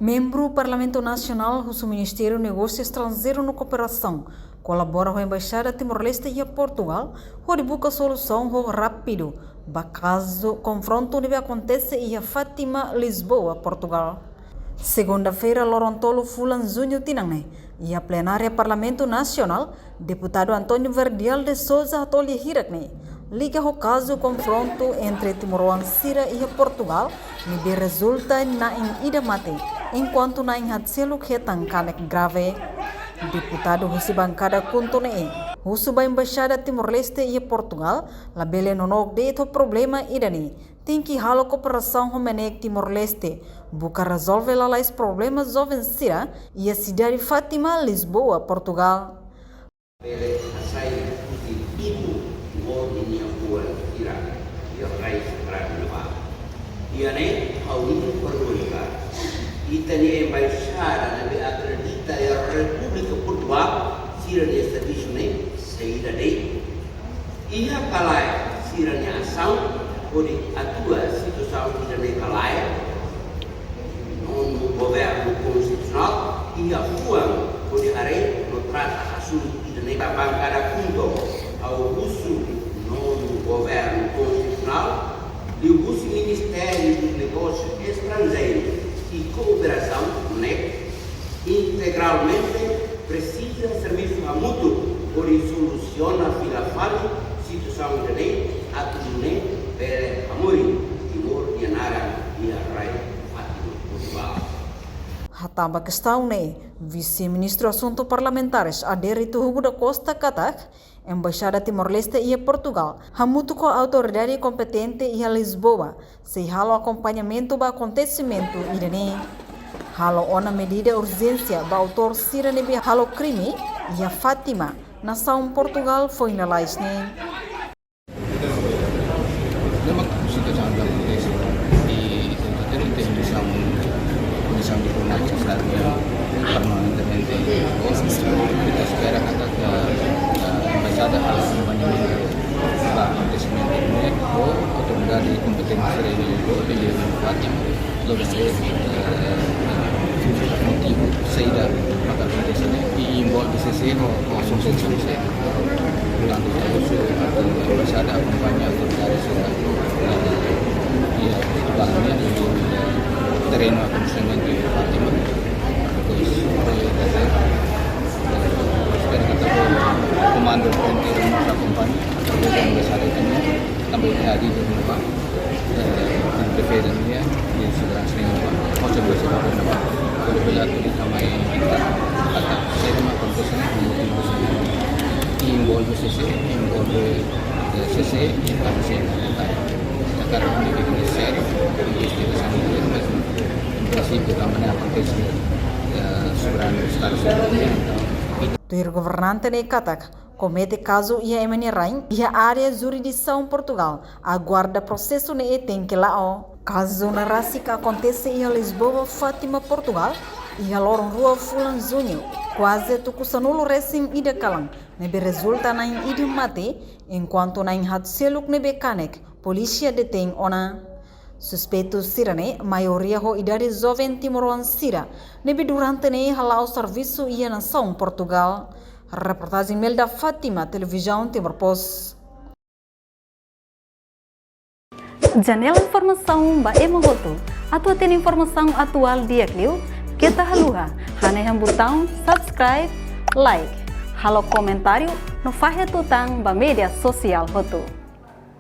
Membro Parlamento Nacional do Ministério do Negócio Estrangeiro e Cooperação colabora com a Embaixada Timor-Leste e a Portugal, onde busca solução rápido para caso confronto que acontece em Fátima, Lisboa, Portugal. Segunda-feira, Lorontolo Fulan Júnior Tinangne e a plenária Parlamento Nacional, deputado Antônio Verdial de Souza Atoli Hirakne, liga o caso confronto entre Timor-Leste e Portugal, que resulta na ida mate, enquanto na inhatselo que tancanek grave. Deputado Husi Bancada Kuntone, Husuba Embaixada Timor-Leste e Portugal, labele nonok de ito problema idani, tem que halo cooperação homenek Timor-Leste, busca resolver lalais problemas jovens sira e a cidade Fátima, Lisboa, Portugal. Itani embaixada na acredita a República Portugal sira desta disune saída dei e a calai sira ne ação onde atua situação sira ne calai no governo constitucional e a rua onde arei no trata assunto sira ne bancada punto ao uso no governo constitucional e o uso Ministério dos Negócios Estrangeiros e cooperação, né, integralmente precisa serviço a mútuo por soluciona a situação de lei a tudo pela amori Timor e Nara e a Rai Fátima Portugal. Hatamba questão vice-ministro assuntos parlamentares Aderito Hugo da Costa Katak, Embaixada Timor-Leste e Portugal, hamuto com a autoridade competente e a Lisboa, se halo acompanhamento do acontecimento irene. Halo ona medida urgência do autor sira nebe halo crime e a Fátima, nação Portugal foi na laisne. Ada acompañamiento para acontecimiento médico, otorgar competencia de Fátima, motivo saída para acontecimento e envolve CC com associação C. Durante o curso, a embaixada acompanha autoridades e a terreno acontecimento de Fátima, depois comando fronteira nos acompanha, a embaixada também hadir di rumah, defesa dia di segurança rumah, macam biasa rumah. Kalau bela tu di kamai kita, kata saya rumah kontesan involve CC, yang saya kata, sekarang ini kita share, kita sama dia, macam prinsip utamanya kontesan segurança. O governante de Katak comete caso e a Rain e a área jurisdição Portugal aguarda processo ne tem que lá caso na rásica acontece em Lisboa, Fátima, Portugal e a Loron Rua Fulan Júnior quase tucusanulo recém ida calang nebe resulta na ida mate enquanto na inhatseluk nebe kanek polícia detém ona. Suspeitos sirane, maioria ho idade jovem timoruan sira, nebe durante ne halau serviço e a nação Portugal. Reportagem Melda Fátima, Televisão Timor Post. Janela informação ba emohoto. Atua tem informação atual dia kliu, kita haluha, haneham botão subscribe, like, halo comentário, no fahe tutang ba media sosial hoto.